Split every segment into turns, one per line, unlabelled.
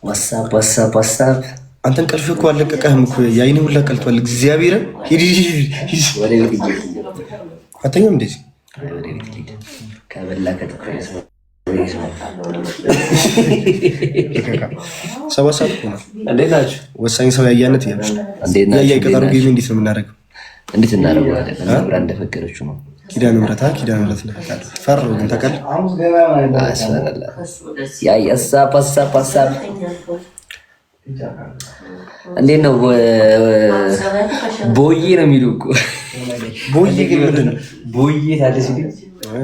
ዋትስአፕ
አንተን ቀልፍ እኮ አለቀቀህም እኮ የአይኔ ሁላ ቀልቷል። እግዚአብሔርን ሂድ
ወደ ቤት
አተኛም እንደዚህ
ወደ ቤት ሂድ ከበላ ከተፈረሰ
ሰባት ሰዓት እኮ ነው።
እንዴት ናችሁ?
ወሳኝ ሰው ያያነት ያለሽ ያያይ ቀጠሮ ጌም እንዴት ነው የምናደርገው?
እንዴት እናደርገዋለን? አብራ እንደፈቀደችው ነው።
ኪዳነ ምሕረት ነው ፈራው ግን ታውቃለህ።
አስፈራላ ያያሳ ፓሳ እንዴት ነው? ቦዬ ነው የሚሉ እኮ
ቦዬ ግን ምንድን ነው
ቦዬ? ታዲያ ሲል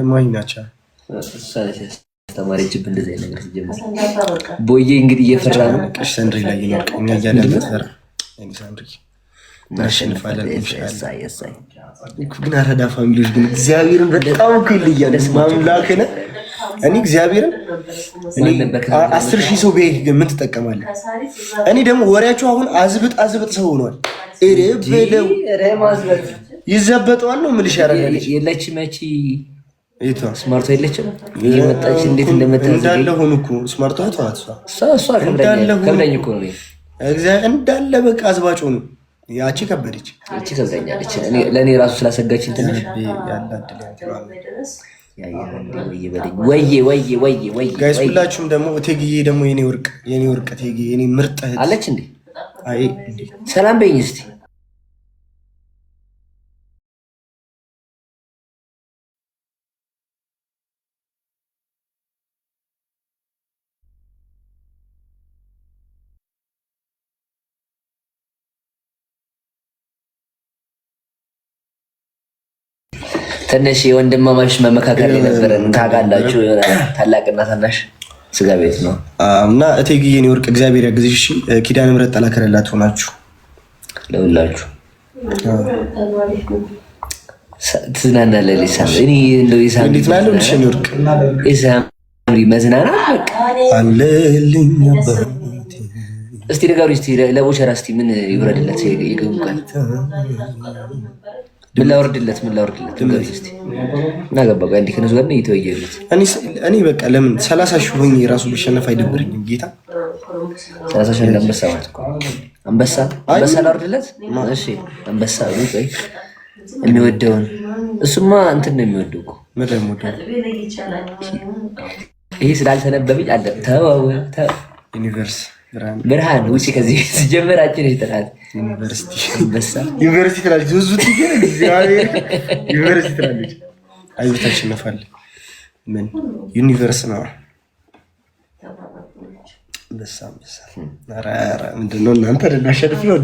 ማኝ ናቸው
አስተማሪችብ እንደዚህ አይነት ነገር ሲጀምር ቦዬ እንግዲህ እየፈራ ነው።
ቀሽ ሰንድሪ ላይ ይኖር እኛ ያለበት ፈራ እኔ ሰንድሪ እናሸንፋለን ኢንሻአላህ። ግን አረዳ ፋሚሊዎች ግን እግዚአብሔርን በጣም እኮ ይለያል። ማምላክነ እኔ እግዚአብሔርን እኔ 10,000 ሰው ቢሄድ ግን ምን ትጠቀማለህ? እኔ ደግሞ ወሬያቸው አሁን አዝብጥ ሰው ሆኗል። እሬ በለው ይዘበጠዋል ነው የምልሽ። ያረጋል
የለች መቺ
እቷ
ስማርቷ የለችም እየመጣች እንዴት እንደምታዘግ
እንዳለ ሆኖ እኮ ስማርቷ ተዋት
እሷ ከብዳኝ እኮ ነው
እግዚአብሔር እንዳለ በቃ አዝባጮ ነው። ያቺ ከበደች
እቺ ከብዳኛለች። ለእኔ ራሱ ስላሰጋችኝ ትንሽ ወይ
ጋይስ ሁላችሁም ደግሞ እቴግዬ ደግሞ የኔ ወርቅ እቴጌ የኔ ምርጥ እህት
አለች እንዴ?
አይ
ሰላም በይኝ እስቲ። ትንሽ የወንድማማች መመካከር የነበረን ታውቃላችሁ። ታላቅና ታናሽ ስጋ ቤት ነው
እና እቴግዬ የኔ ወርቅ እግዚአብሔር ያግዝሽ። ኪዳነ ምሕረት ጠላከረላት ሆናችሁ ለሁላችሁ
ትዝናናለህ። እኔ እንደው
እንዴት ነው ልሽ የኔ ወርቅ
መዝናናት በቃ
አለልኝ ነበር።
እስቲ ንገሩ እስቲ ለቦቸራ እስቲ ምን ይውረድለት ይገቡቃል። ምን ላወርድለት ንገሩ እስቲ እና ገባ እንዴ ከነሱ ጋር ነው የተወየሉት።
እኔ በቃ ለምን 30 ሺህ ሆኜ ራሱ ብሸነፍ አይደብረኝም። ጌታ
30 ሺህ አንበሳ ማለት እኮ አንበሳ ላወርድለት። እሺ አንበሳ ወይ የሚወደውን እሱማ እንትን ነው የሚወደው እኮ
ምንም
ይሄ ስላልተነበበኝ አለ ተው
ዩኒቨርስ
ብርሃን ውጪ ከዚህ ሲጀመራችን ይተናል።
ዩኒቨርሲቲ ትላለች ዙዙት ይገር እግዚአብሔር ዩኒቨርሲቲ ትላለች። አይዞህ ታሸንፋለህ። ምን ዩኒቨርስ ነው በሳ ኧረ ምንድን ነው እናንተ ልናሸንፍ ነው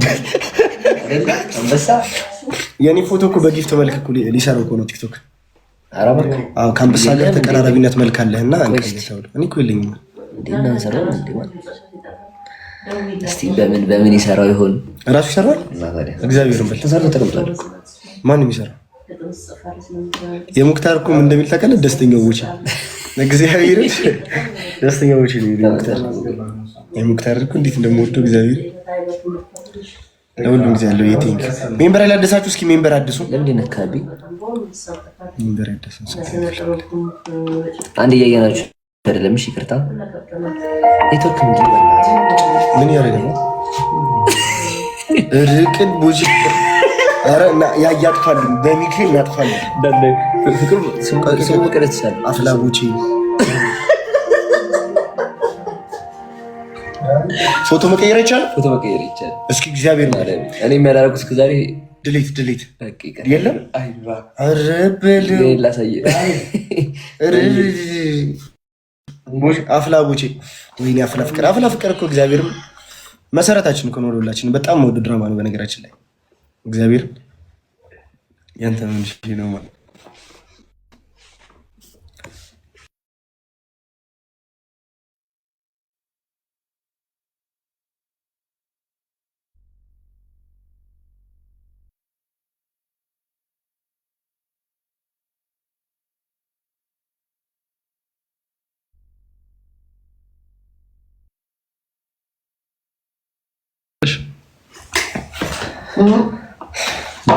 አንበሳ። የኔ ፎቶ እኮ በጊፍት መልክ እኮ ሊሰራው እኮ ነው ቲክቶክ። አዎ ከአንበሳ ጋር ተቀራራቢነት መልክ አለህና እኔ እኮ የለኝም
እንዴና ሰራው እንዴ እስቲ በምን ይሰራው ይሆን?
ራሱ ይሰራል። እግዚአብሔርን በል
ተሰርቶ ተቀምጧል።
ማንም ይሰራው። የሙክታር እኮ ምን እንደሚል ታውቃለህ? ደስተኛው ውጪ እግዚአብሔርን ደስተኛው ውጪ ነው የሙክታር እኮ እንዴት እንደምወደው እግዚአብሔር ለሁሉም ጊዜ ያለው የቲንክ ሜምበር ያላደሳችሁ እስኪ ሜምበር አድሱ።
ለምንድን ነካቢ
ሜምበር ያደሱ
አንድ እያየናችሁ አይደለም? እሺ ይቅርታ ኔትወርክ ምን ያደረገ ነው?
ርቅን ቡጂ አረ እና ያያጥፋል በሚክል ያጥፋል
ፍቅር ሰው መቀረት ይችላል።
አፍላቡቺ ፎቶ መቀየር ይቻላል። እስኪ እግዚአብሔር ማለት
እኔ የሚያደርጉት እስከዛሬ
ድሊት የለም። አረ በል
ላሳየ
አፍላቡቺ ወይኔ አፍላ ፍቅር እኮ እግዚአብሔር መሰረታችን እኮ ነው። ሁላችን በጣም ወደ ድራማ ነው በነገራችን ላይ እግዚአብሔር ያንተ ምን ነው ማለት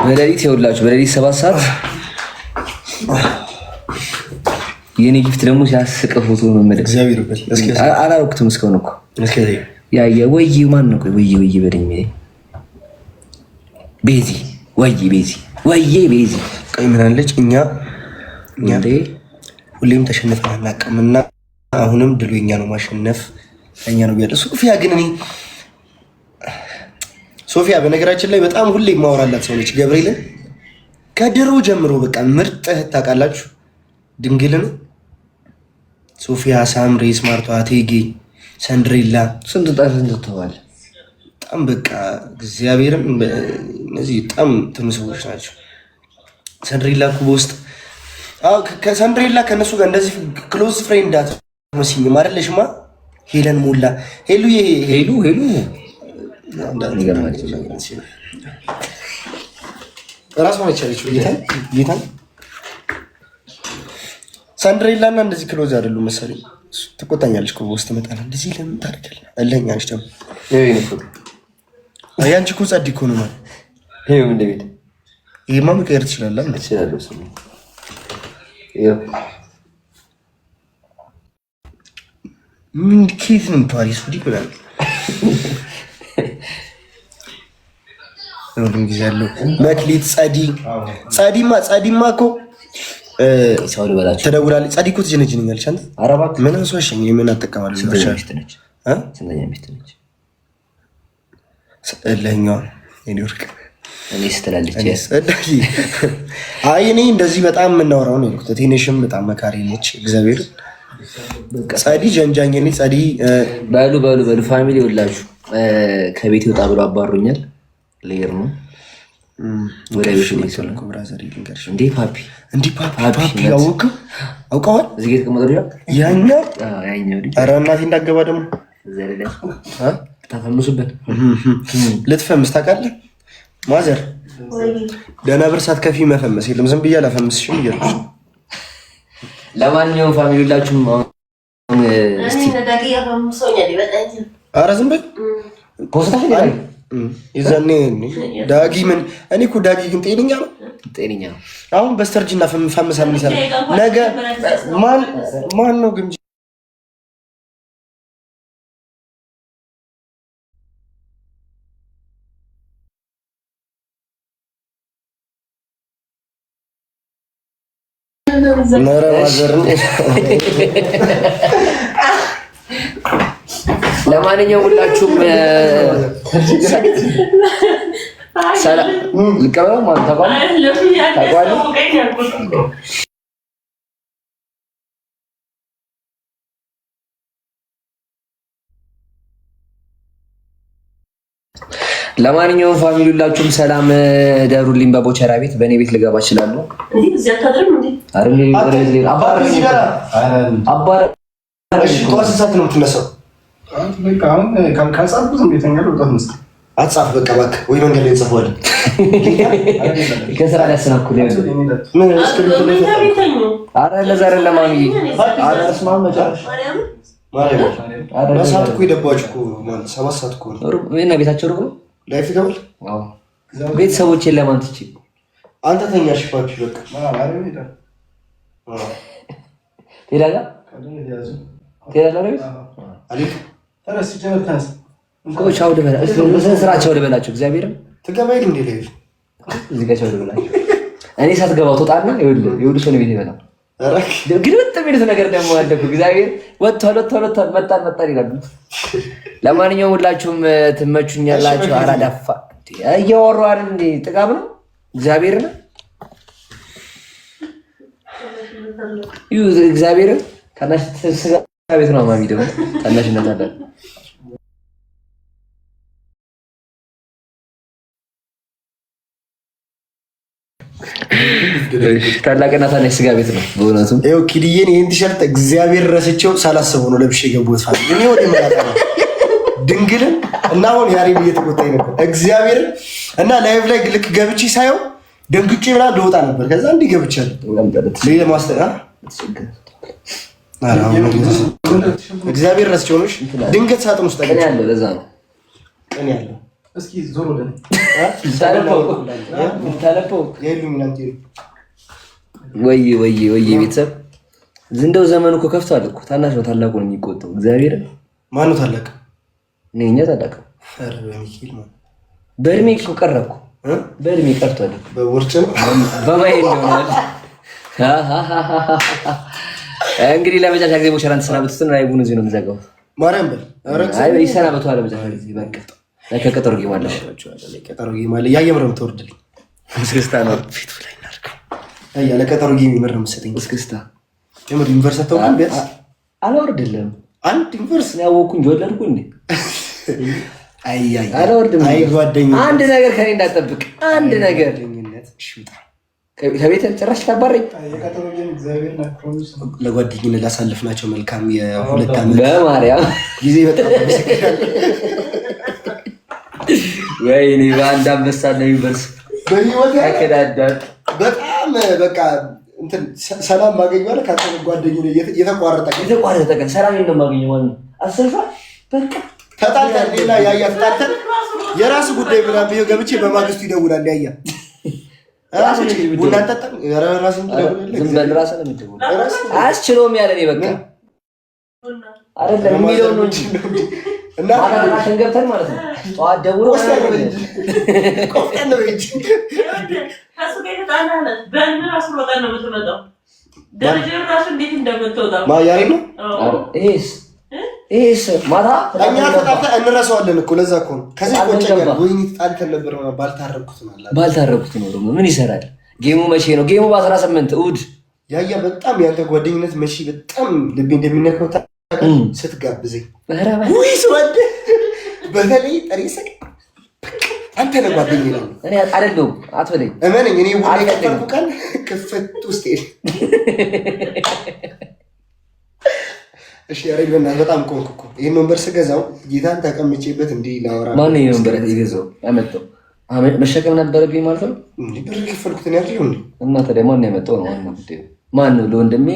በሌሊት ይኸውላችሁ በሌሊት 7 ሰዓት የኔ ጊፍት ደግሞ ሲያስቀ ፎቶ ነው ማለት
እግዚአብሔር ይመስገን።
አላረኩትም እስካሁን እኮ ያየ ወይ ማን ነው? ወይ በደኝ ቤዚ ወይ ቤዚ
ቆይ ምን አለች? እኛ ሁሌም ተሸንፈን አናውቅምና አሁንም ድሉ የኛ ነው፣ ማሸነፍ እኛ ነው ያለው። ሶፊያ በነገራችን ላይ በጣም ሁሌ ማወራላት ሰው ነች። ገብርኤልን ከድሮ ጀምሮ በቃ ምርጥ እህት ታውቃላችሁ። ድንግልን ሶፊያ፣ ሳምሪ፣ ስማርቷ፣ ቴጌ፣ ሰንድሬላ
ስንት ተዋል።
በጣም በቃ እግዚአብሔርን እነዚህ በጣም ትምስቦች ናቸው። ሰንድሬላ እኮ በውስጥ ከሰንድሬላ ከእነሱ ጋር እንደዚህ ክሎዝ ፍሬንድ አትመስኝም አይደለሽማ? ሄለን ሞላ ሄሉ ራስ ሆነች ያለችው ጌታን ሰንድሬላ እና እንደዚህ ክሎዝ አይደሉም መሰለኝ። ትቆጣኛለች እኮ በውስጥ መጣላ እንደዚህ ለምን ታደርጋለህ? እለኛ ነች ደግሞ ያንቺ እኮ ጸድ እኮ ነው ማለት ይሄማ መቀየር ትችላለህ። ምን ኬት ነው ፓሪስ ወዲህ ብላል ሁሉም ጊዜ ያለው መክሊት ጸዲማ እኮ ተደውላለች። ጸዲ እኮ ትጀነጅነኛለች። አንተ ምን አንሷሽኝ የምን አጠቀማለሁ ለኛዋ ኒውዮርክ አይ እኔ እንደዚህ በጣም የምናወራው ነው። ቴኔሽም በጣም መካሪ ነች። እግዚአብሔር ጸዲ ጀንጃኝ ነች። ጸዲ
በሉ ፋሚሊ ወላችሁ ከቤት ይወጣ ብሎ አባሩኛል። ልሄድ ነው ወደ ቤት ነው ሰልኩ ብራዘር ይልንገርሽ እንዴ ፓፒ አውቀዋል። እዚህ ጋር ተቀመጠ ያኛው ኧረ እናቴ እንዳገባ ደግሞ ታፈምሱበት ልትፈምስ ታውቃለህ? ማዘር ደህና ብር ሳትከፊ መፈመስ የለም። ዝም ብዬ አላፈምስሽም እያልኩሽ። ለማንኛውም ፋሚሊ ሁላችሁም
ኧረ ዝም በል የዛኔ ዳጊ ምን እኔ እኮ ዳጊ ግን ጤነኛ ነው። አሁን በስተርጅና ፈምሳ ምን ይሰራል? ነገ ማን ነው ግን
ለማንኛውም ሁላችሁም ልቀበለው ማለት ለማንኛውም ፋሚሊ ሁላችሁም ሰላም ደሩልኝ። በቦቸራ ቤት በእኔ ቤት ልገባ እችላለሁ።
አጻፍ በቃ እባክህ ወይ መንገድ ላይ ጽፈዋል።
ከስራ ላይ አሰናኩል ምን አረ ለዛሬ ለማሚ አረ እስማ መጨረሻ
ሰዓት እኮ የደባችሁ እኮ ማለት 7 ሰዓት እኮ
እና ቤታቸው ሩቅ ነው።
ላይፍ ይገባል።
ቤተሰቦቼን ለማን ትቼ
አንተ ተኛሽ ፓፒ በቃ
ትሄዳለህ ቻው ልበላቸው። እግዚአብሔርም
ትገባይ እንዴ ላይ
እዚህ ጋር ቻው ልበላቸው። እኔ ሳትገባው ትወጣና ይኸውልህ ሰው ነው ቤት ይበላል። ግን ወጥ የሚሉት ነገር ደግሞ አደኩ። እግዚአብሔር ወጥቷል መጣን ይላሉ። ለማንኛውም ሁላችሁም ትመቹኛላችሁ። አራዳፋ እያወሩ አይደል እንዴ? ጥጋብ ነው እግዚአብሔር ነው እግዚአብሔር ታናሽ ስጋ ቤት ነው። ማሚ ደግሞ ታናሽነት አለ። ታላቅና ታናሽ ስጋ ቤት ነው በእውነቱ።
ይኸው ኪድዬን ይህን ቲሸርት እግዚአብሔር ረስቼው ሳላስበው ነው ለብሼ የገቡት። እኔ ወደ መላጣ ነው ድንግልን እና አሁን ያሬድ እየተቆጣኝ ነበር እግዚአብሔር እና ላይቭ ላይ ልክ ገብቼ ሳየው ደንግጬ ብላ ልወጣ ነበር። ከዛ እንዲህ ገብቻለሁ ለማስተራ እግዚአብሔር ረስቼው ነው። ድንገት ሳጥን ውስጥ
ቀን ያለው ለዛ ነው
ቀን ያለው። እስኪ ዞር ወደ
ወይ ቤተሰብ እንደው ዘመኑ እኮ ከፍቷል እኮ። ታናሽ ነው ታላቁ ነው የሚቆጠው። እግዚአብሔር
ማነው ታላቅ?
እኔ እንጃ ታላቅ በእድሜ እኮ ቀረ እኮ በእድሜ ቀርቷል።
በውርጭ ነው
በማይል ነው እንግዲህ ለመጨረሻ ጊዜ ሙሽራን ተሰናበቱትን ራይቡን እዚህ ነው የምዘጋው።
ማርያም በል
አይ ይሰናበቱ አለ መጨረሻ ጊዜ በቃ ለከቀጠሮ ጌም አለ
ቀጠሮ ጌም አለ ያየምረም ተወርድልኝ
እስክስታ ነው
ፊቱ ላይ እናድርገው አያ ለቀጠሮ ጌም ይመረም መሰለኝ እስክስታ የምር ዩኒቨርሲቲ ተውኩ ቢያስ
አላወርድልም አንድ
ዩኒቨርሲቲ
ያወኩኝ ወለድኩ እንዴ
አይ
አላወርድም
አይ ጓደኛ
አንድ ነገር ከኔ እንዳትጠብቅ አንድ ነገር
ሽውጣ
ከቤት ጭራሽ ታባረኝ
ለጓደኝነት ላሳልፍናቸው መልካም የሁለት ዓመት
በማርያም
ጊዜ በጣም ተመስገን።
ወይኔ በአንድ አንበሳ ነው ዩኒቨርሲቲ ተከዳዳል
በጣም በቃ እንትን ሰላም ማገኘው አለ ካንተ ጓደኝነት የተቋረጠ
ቀን ሰላም ነው ማገኘው ማለት ነው። አሰፋ በቃ
ተጣልተን ሌላ ያያ ተጣልተን የራሱ ጉዳይ ምናምን ቢሆን ገብቼ በማግስቱ ይደውላል ያያ ራሱ ቡና ተጣጣም ራሱ
ዝም በል ራሱ ነው የሚደውለው አስችሎም ያለኔ በቃ አይደለም የሚለው ነው እንጂ እና አራሽን ገብተን ማለት ነው ጠዋት ደውሎ
ቆፍጠን ነው እንጂ
ካሱ ከታናለ በእነ ራሱ ወጣ ነው የምትመጣው ደረጃው ራሱ እንዴት እንደምትወጣው
ማያሪ ነው
ይሄስ ማታ
እኛ ተጣጣ እንረሳዋለን እኮ ለዛ እኮ ነው ከዚህ ቆጨኛል ወይኔ ተጣልተን ነበር ባልታረኩት ነው ደግሞ ምን ይሰራል ጌሙ መቼ ነው ጌሙ በ18 እሑድ ያያ በጣም ያንተ ጓደኝነት መቼ በጣም ልቤ እንደሚነካው ስትጋብዘኝ ወይስ ወደ በተለይ ጠሪሰቅ አንተ ነው ጓደኛዬ ነው
እኔ አይደለም አትበለኝ
እመነኝ እኔ ወደ ከፈርኩ ቀን ክፍት ውስጥ እሺ ያሬድ በእናትህ በጣም ቆንኩ እኮ ይሄን ወንበር ስገዛው ጌታን ተቀምጬበት እንዲህ ላወራ
ማን ነው ወንበር የገዛው ያመጣው መሸከም ነበረብኝ ማለት ነው
ብር ከፈልኩት ነው ያለው እንዴ
እና ታዲያ ማን ነው ያመጣው ነው ዋናው ጉዳይ ማን ነው ለወንድሜ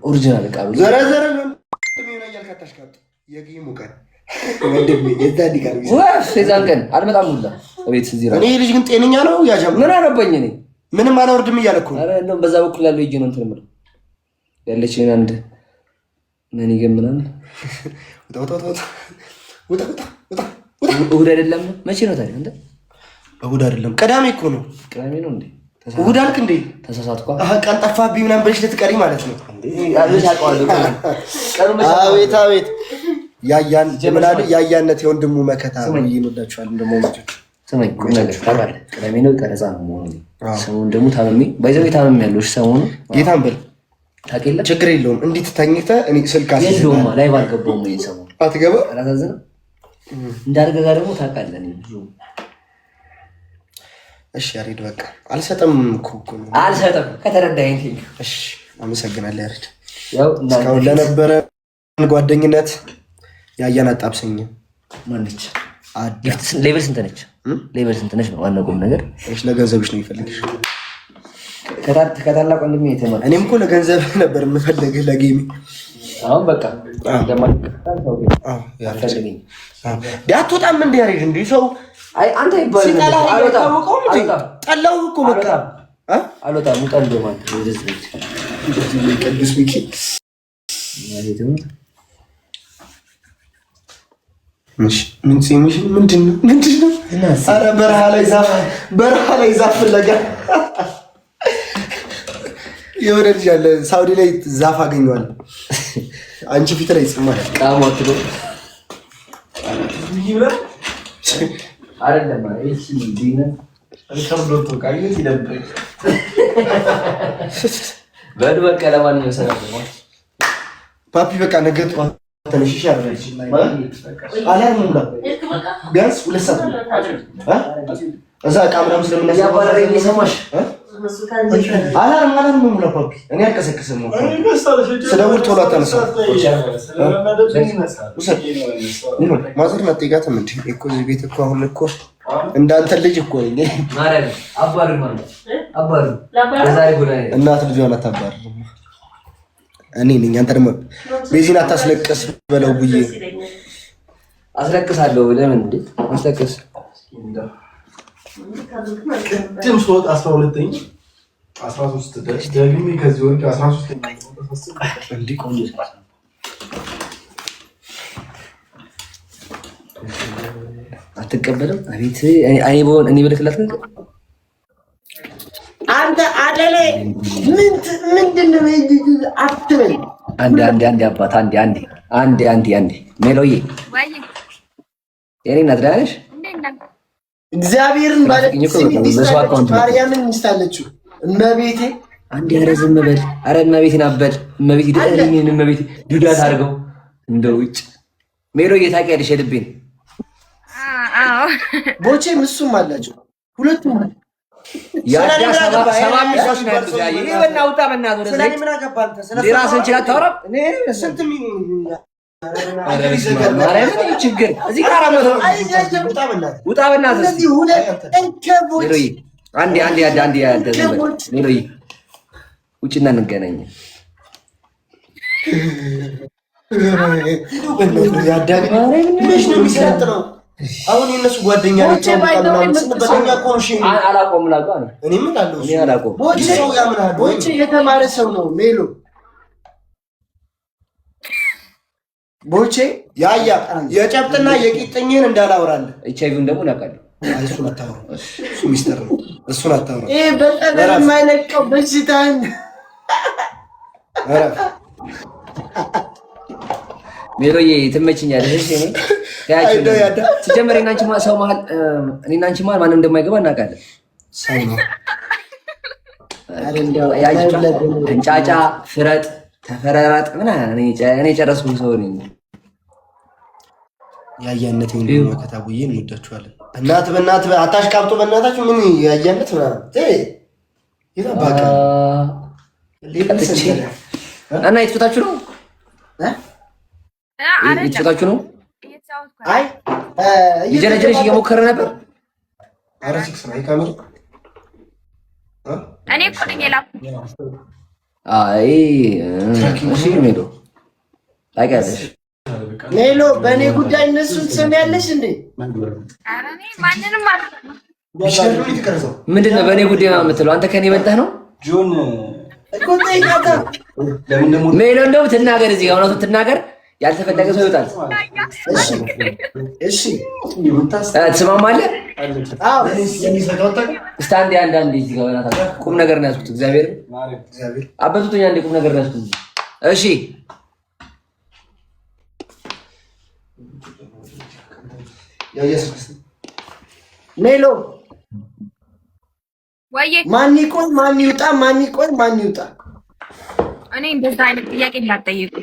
ኦሪጂናል ዕቃ ነው
ዘረዘረ ወንድሜ ነው ያልካታሽ ካጡ የጌሙ ቀን ወንድሜ የዛን ቀን
ወፍ የዛን ቀን አልመጣም ሁላ እቤት እዚህ ነው
እኔ ልጅ ግን ጤነኛ ነው ያጃም
ምን አረበኝ እኔ
ምንም አላወርድም እያለ እኮ
ኧረ እንደውም በዛ በኩል ያለው ይጅ ነው እንትን የምለው ያለችኝ አንድ ምን ይገምናል ወጣ እሑድ አይደለም መቼ ነው ታዲያ አንተ
እሑድ አይደለም ቅዳሜ እኮ ነው
ቅዳሜ ነው እንዴ
እሑድ አልክ እንዴ
ተሳሳትኩ
ቀን ጠፋብኝ ምናምን ብለሽ ልትቀሪ ማለት ነው
አቤት አውቀዋለሁ
አቤት አቤት ያያን ጀመናል ያያነት የወንድሙ መከታ ነው ይወዳቸዋል እንደሞመቶች
ሰማይ ነገር ታውቃለህ ቅዳሜ ነው ቀረጻ ነው መሆኑ ሰሞኑን ደግሞ ታመሜ ባይዘው ታመሜ ያለው ሰሞኑን ጌታን በል ታውቂለ
ችግር የለውም እንዴት ተኝተህ እኔ ስልክ
አስይዘውማ ላይ ባልገባው ነው የሰሞኑን
አትገባ
አላዛዝንም እንዳርገጋ ደግሞ ታውቃለህ እኔ ብዙ
እሺ ያሬድ በቃ አልሰጠም እኮ
አልሰጠም ከተረዳኸኝ
እሺ አመሰግናለሁ ያሬድ
ያው
እስካሁን ለነበረ ጓደኝነት ያያን አጣብሰኝ
ማንች ሌቨል ስንት ነች ሌቨል ስንት ነች ነው ዋናው ቁም ነገር
እሺ ለገንዘብሽ ነው ይፈልግሽ
ከታላቅ ወንድሜ የተማረ
እኔም እኮ ለገንዘብ ነበር የምፈልግህ ለጌሚ
አሁን በቃ
አትወጣም እንደ ያሬድ እንደ ሰው
አይ አንተ ይባል
ጠላው እኮ በቃ
አልወጣም ውጣ እንደማን
ቅዱስ ሚካኤል ምንድን ነው? ኧረ በረሃ ላይ ዛፍ ፍለጋ የሆነ ልጅ አለ ሳውዲ ላይ ዛፍ አገኘዋል። አንቺ ፊት ላይ ይጽማል
ቃሞት ነው አይደለም እሺ ዲና አንከርዶቶ ካይስ ይደብቅ በድበቀ ለማንኛውም ሰላም
ፓፒ በቃ ነገ ጠዋት ተነሽሽ ያረጋግጥ አላም ሙላ ቢያንስ 2 ሰዓት እዛ ዕቃ ምናምን ስለምናስ
ያባረረኝ የሰማሽ
አላም ሙላ ፓፒ እኔ አልቀሰቅስም ነው ስደውል ቶሎ አታነሳ ማዘር መጥጋትም እንዴ እኮ እዚህ ቤት እኮ አሁን እኮ እንዳንተ ልጅ እኮ ነኝ
ማረን አባሩ ማለት አባሩ ለዛሬ ጉዳይ
እናት ልጇን አታባር እኔ ነኝ አንተ ደግሞ ቤዚን አታስለቅስ በለው ብዬ
አስለቅሳለሁ ለምን እንዴ አስለቅስ
ቅድም ሶት 12ኛ 13 ደግሜ ከዚህ ወርቅ 13ኛ እንዴ ቆንጆ
አትቀበልም? አቤት እኔ ብልክላት
አንተ አደለ ምንድን ነው አትበል።
አንዴ አባት አንዴ ሜሎዬ የኔ እናት ደህና ነሽ?
እግዚአብሔርን ማርያምን ሚስት አለችው እመቤቴ።
አንዴ ኧረ ዝም በል ኧረ እመቤቴን አበል እመቤቴ ዱዳት አድርገው እንደ ውጭ ሜሎዬ ታውቂያለሽ የልቤን
ቦቼም እሱም አላቸው ሁለቱም
ውጭና እንገናኝ።
አሁን የነሱ ጓደኛ ቦቼ የተማረ ሰው ነው። ሜሎ ቦቼ ያያ የጨብጥና የቂጥኝን እንዳላወራለ
ኤችአይቪውን ደግሞ እናውቃለን።
እሱን አታውራ፣ እሱ ሚስጥር ነው። እሱን አታውራ።
ይሄ በጠበል የማይለቀው በሽታን
ሜሎዬ ትመችኛለሽ። እኔ ሲጀመር እኔና አንቺ መሀል ማንም እንደማይገባ እናውቃለን። እንጫጫ፣ ፍረጥ፣ ተፈረራጥ ምናምን እኔ ጨረስኩኝ። ሰው ነኝ።
ያያነት ከታቡዬ እንወዳችኋለን። እናት በእናት አታሽቃብጡ። በእናታችሁ ምን ያያነት
እና የተፈታችሁ ነው የተፈታችሁ ነው።
አይ
እየጀነጀነሽ እየሞከረ ነበር።
እኔ እኮ ነኝ የላኩት።
አይ እሺ ሜሎ ታውቂያለሽ።
ሜሎ በእኔ ጉዳይ እነሱን ትሰሚያለሽ እንዴ?
ኧረ እኔ ማንንም አልሰማም።
ምንድን ነው በእኔ ጉዳይ የምትለው? አንተ ከኔ በልጠህ ነው ሜሎ። እንደው ትናገር፣ እዚህ ጋር እውነቱን ትናገር። ያልተፈለገ ሰው ይወጣል።
እሺ
ትስማማለህ? እስኪ አንዳንዴ እዚህ ጋር በእናትህ ቁም ነገር ነው ያዝኩት። እግዚአብሔር አበቱቶኛ እንደ ቁም ነገር ነው ያዝኩት። እሺ
ሜሎ
ወይዬ
ማን ይቆይ ማን ይውጣ? ማን ይቆይ ማን ይውጣ?
እኔ እንደዛ አይነት ጥያቄ እንዳትጠይቁ።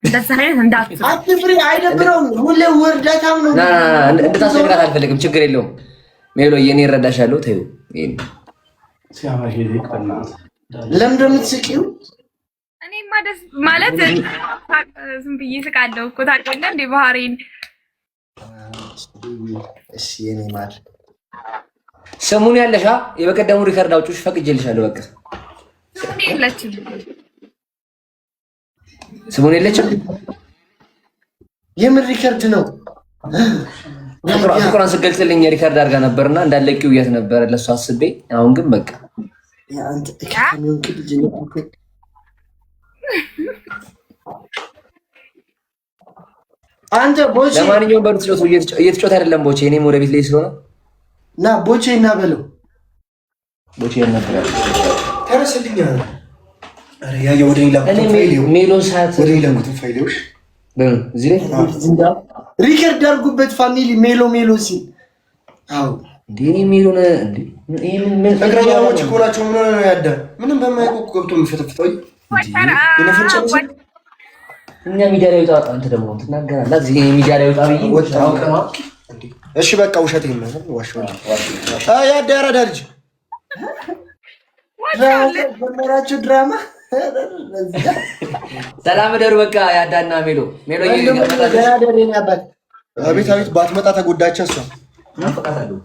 እንደዛ አይነት እንዳትጠይቁ።
አትፍሪ፣ አይደብረውም። ሁሌ ውርደታም ነው።
እንድታስቸግራት አልፈልግም። ችግር የለውም ሜሎ፣ የኔ እረዳሻለሁ። ተይው።
ለምን እንደምትስቂው?
እኔማ ደስ ማለት ዝም ብዬ ስቃለሁ እኮ ታውቃለህ እንደ ባህሪን።
እሺ የኔ ማር
ስሙን ያለሻ የበቀደሙ ሪከርድ አውጪዎች ፈቅጄልሻለሁ። በቃ
ስሙን የለችም።
ስሙን የለችም።
የምን ሪከርድ ነው?
ፍቅሯን ስገልጽልኝ ሪከርድ አድርጋ ነበርና እንዳለቂው እያት ነበረ ለሱ አስቤ። አሁን ግን በቃ
አንተ ቦቼ፣
ለማንኛውም በሩት ጭወቱ እየተጫወተ አይደለም ቦቼ። እኔም ወደ ቤት ላይ ስለሆነ
ና ቦቼ እና በለው
ቦቼ ነበር
ተረስልኝ። አረ ያ ወደ ሌላ
ሜሎን ሰዓት
ወደ ሌላ ጉት ፋይሎች
እዚህ ላይ
ሪከርድ አድርጉበት። ፋሚሊ ሜሎ ሲል አዎ
እንዴ ሜሎን እንዴ ምን
ፍቅረኛሞች እኮ ናቸው። ምን ነው ያዳ ምንም በማያውቁ ገብቶ የሚፈተፍተው
እኛ ሚዲያ ላይ ወጣ። አንተ ደግሞ ትናገራለህ እዚህ ሚዲያ ላይ ወጣ ብዬ ወጣው ቀማ።
እሺ በቃ ውሸት ይመጣ ዋሽው ያዳ ያራዳ ልጅ
በመራችሁ ድራማ
ሰላም ደሩ። በቃ ያዳና ሜሎ
አቤት አቤት ባትመጣ ተጎዳች። እሷ
ናፍቃታለሁ።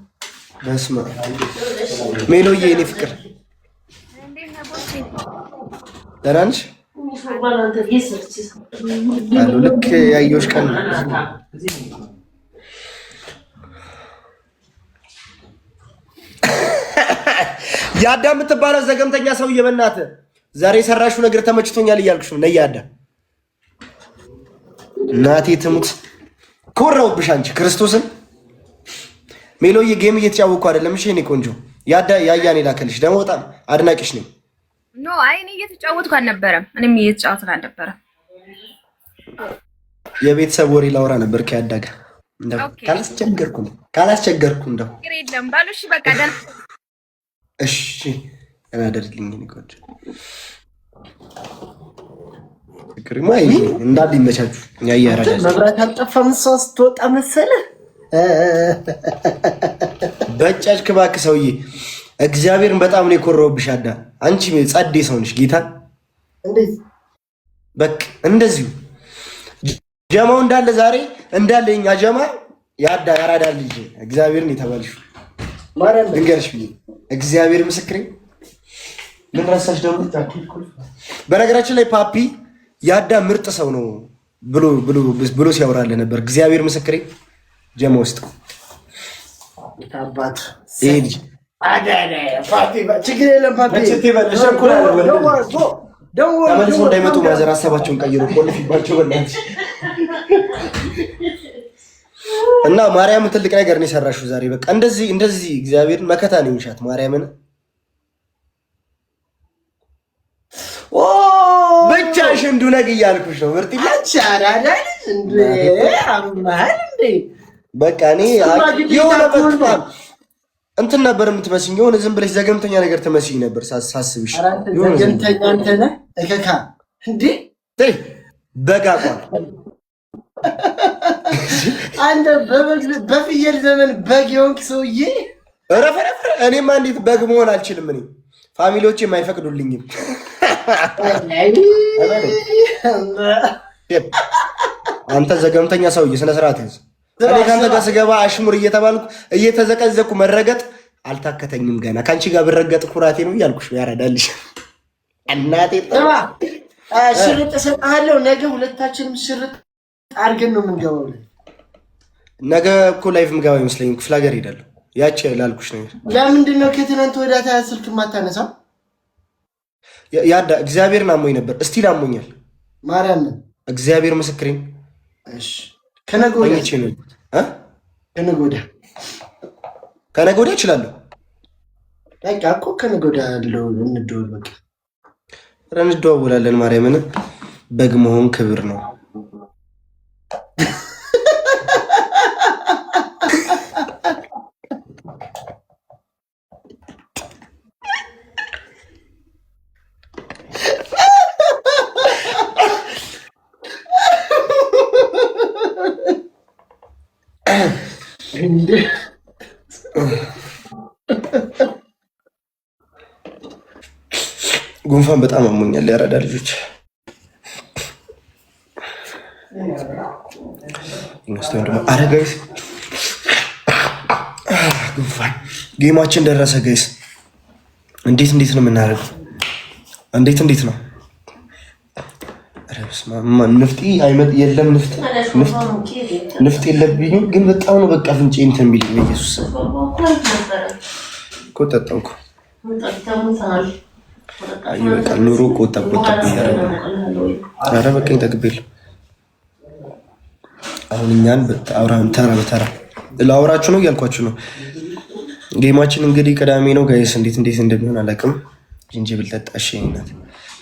በስመ ሜሎዬ የኔ ፍቅር ደህና ነሽ? አሉ ልክ ያየሁሽ ቀን ያዳ የምትባለው ዘገምተኛ ሰውዬ በእናትህ ዛሬ የሰራሽው ነገር ተመችቶኛል እያልኩሽ ነው። ነይ ያዳ እናቴ ትሙት ኮራውብሽ አንቺ ክርስቶስን። ሜሎዬ ጌም እየተጫወኩ አይደለም። እሺ እኔ ቆንጆ ያያኔ ላከልሽ ደግሞ በጣም አድናቂሽ ነኝ።
ኖ አይ እኔ እየተጫወትኩ አልነበረም። እኔም እየተጫወትን አልነበረም።
የቤተሰብ ወሬ ላውራ ነበር ከያዳጋ እንደው ካላስቸገርኩ እንደው
የለም ባሉ። እሺ በቃ ደህና
እሺ እናደርልኝ እኔ ቆንጆ ክሪማይ እንዳል ይመቻችሁ። ያያራዳ
መብራት አልጠፋም። ሰው ስትወጣ መሰለህ
በጫጭ ክባክ ሰውዬ እግዚአብሔርን በጣም ነው የኮረውብሽ። አዳ አንቺ ጸዴ ሰው ነሽ። ጌታ
እንዴት
በቃ እንደዚሁ ጀማው እንዳለ ዛሬ እንዳለ እኛ ጀማ ያራዳ ልጅ እግዚአብሔርን የተባልሽ
ማረን
ድንገርሽ ብዬ እግዚአብሔር ምስክሬ። ምን ረሳሽ ደግሞ? በነገራችን ላይ ፓፒ ያዳ ምርጥ ሰው ነው ብሎ ሲያወራልህ ነበር። እግዚአብሔር ምስክሬ ጀማ ውስጥ
ታባት
ይሄ ልጅ
ፓፒ ችግር የለም ፓፒ
ተመልሶ እንዳይመጡ ማዘር ሀሳባቸውን ቀይሮ ቆልፊባቸው በእናትሽ። እና ማርያም ትልቅ ነገር ነው የሰራሽው ዛሬ። በቃ እንደዚህ እግዚአብሔርን መከታ ነው የሚሻት ማርያምን። ብቻሽን ዱነግ እያልኩሽ ነው ምርጥ በቃ እኔ የሆነ እንትን ነበር የምትመስኝ። የሆነ ዝም ብለሽ ዘገምተኛ ነገር ትመስኝ ነበር ሳስብሽ።
ዘገምተኛ አንተ ነህ እከካ እንዴ
በጋቋል
አንተ በፍየል ዘመን በግ የሆንክ ሰውዬ
ረፈረፈ። እኔማ እንዴት በግ መሆን አልችልም። እኔ ፋሚሊዎቼም አይፈቅዱልኝም። አንተ ዘገምተኛ ሰውዬ ስነ ስርዓት ያዝ። እኔ ከአንተ ጋር ስገባ አሽሙር እየተባልኩ እየተዘቀዘኩ መረገጥ አልታከተኝም። ገና ከአንቺ ጋር ብረገጥ ኩራቴ ነው እያልኩሽ ነው። ያራዳልሽ እናቴ
ሽርጥ እሰጥሃለሁ። ነገ ሁለታችንም ሽርጥ አድርገን ነው የምንገባው።
ነገ እኮ ላይፍ ምገባ ይመስለኝ ክፍለ ሀገር ሄዳለሁ። ያቺ ላልኩሽ ነገር
ለምንድን ነው ከትናንት ወዲያ ታያ ስልክ የማታነሳው?
ያዳ እግዚአብሔርን አሞኝ ነበር። እስቲል አሞኛል።
ማርያም
እግዚአብሔር ምስክሬን።
እሺ ከነገ ወዲያ
እችላለሁ።
በቃ እኮ ከነገ ወዲያ ያለው እንደውል በቃ
እንደዋወላለን። ማርያምን በግ መሆን ክብር ነው። ጉንፋን በጣም አሞኛል። ያራዳ ልጆች ይመስገን ደግሞ አረ ጋይስ ጉንፋን ጌማችን ደረሰ ጋይስ። እንዴት ነው የምናደርገው? እንዴት ነው? ንፍጢ አይመጥ የለም ንፍጥ የለብኝም፣ ግን በጣም ነው በቃ ፍንጭ እንትን የሚል ኢየሱስ እኮ ጠጣሁ እኮ አይ በቃ ኑሮ ቆጣ እያደረገ ኧረ በቃኝ ጠግቤል። አሁን እኛን አውራን ተራ በተራ ላውራችሁ ነው እያልኳችሁ ነው። ጌማችን እንግዲህ ቅዳሜ ነው ጋይስ። እንዴት እንደሚሆን አላውቅም። ጅንጅብል ጠጣ እሺናት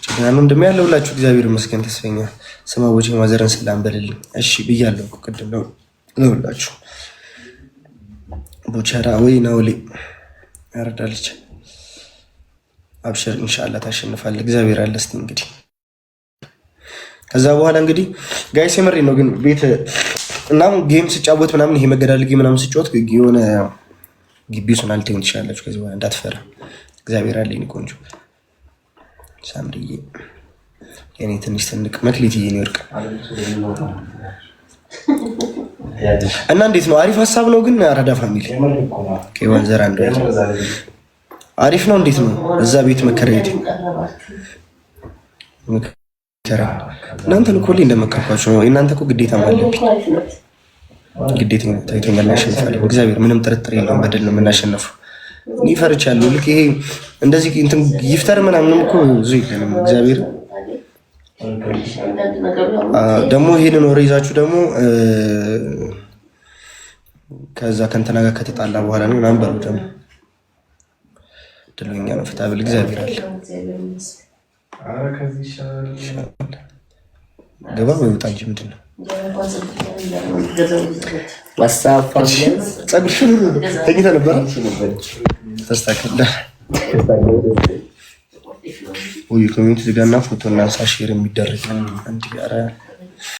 ጭናኑ እንደሚያለውላችሁ እግዚአብሔር ይመስገን። ተስፈኛ ስማቦቼ ማዘረን ሰላም በልልኝ እሺ ብያለሁ እኮ ቅድም ነው ለውላችሁ ቦቸራ ወይ ናውሊ ያረዳልች አብሽር ኢንሻአላህ ታሸንፋለህ። እግዚአብሔር አለ። እስቲ እንግዲህ ከዛ በኋላ እንግዲህ ጋይስ የመሪ ነው ግን ቤት እና ጌም ስጫወት ምናምን ይሄ መገዳልጊ ምናምን ስጫወት የሆነ ግቢው ሶናል ቴውን ትችላለች። ከዚህ በኋላ እንዳትፈራ እግዚአብሔር አለኝ። ቆንጆ ሳምሪዬ የኔ ትንሽ ትንቅ መክሊትዬ ነው ወርቅ እና እንዴት ነው? አሪፍ ሀሳብ ነው ግን አራዳ ፋሚሊ ከዋን ዘር አንዱ አሪፍ ነው። እንዴት ነው እዛ ቤት መከራየት? እናንተ እኮ እንደመከርኳችሁ ነው። እናንተ እኮ ግዴታ አለብኝ። ግዴታ ታይቶኛል። እናሸንፋለን። እግዚአብሔር ምንም ጥርጥር የለውም። በደል ነው የምናሸንፈው። እኔ ፈርቻለሁ። ልክ ይሄ እንደዚህ እንትን ይፍጠር ምናምንም እኮ ብዙ የለንም። እግዚአብሔር ደግሞ ይሄንን ወሬ ይዛችሁ ደግሞ ከዛ ከእንትና ጋር ከተጣላ በኋላ ነው ምናምን በሉ ደግሞ ድለኛ ነው። ፍታ ብል እግዚአብሔር አለ። ገባ በውጣ እንጂ ምንድን ነው ጸጉርሽን ተኝተህ ነበረ ተስተካከለ ወይ ኮሜንት ዝጋና ፎቶ እና ሼር የሚደረግ አንድ ጋራ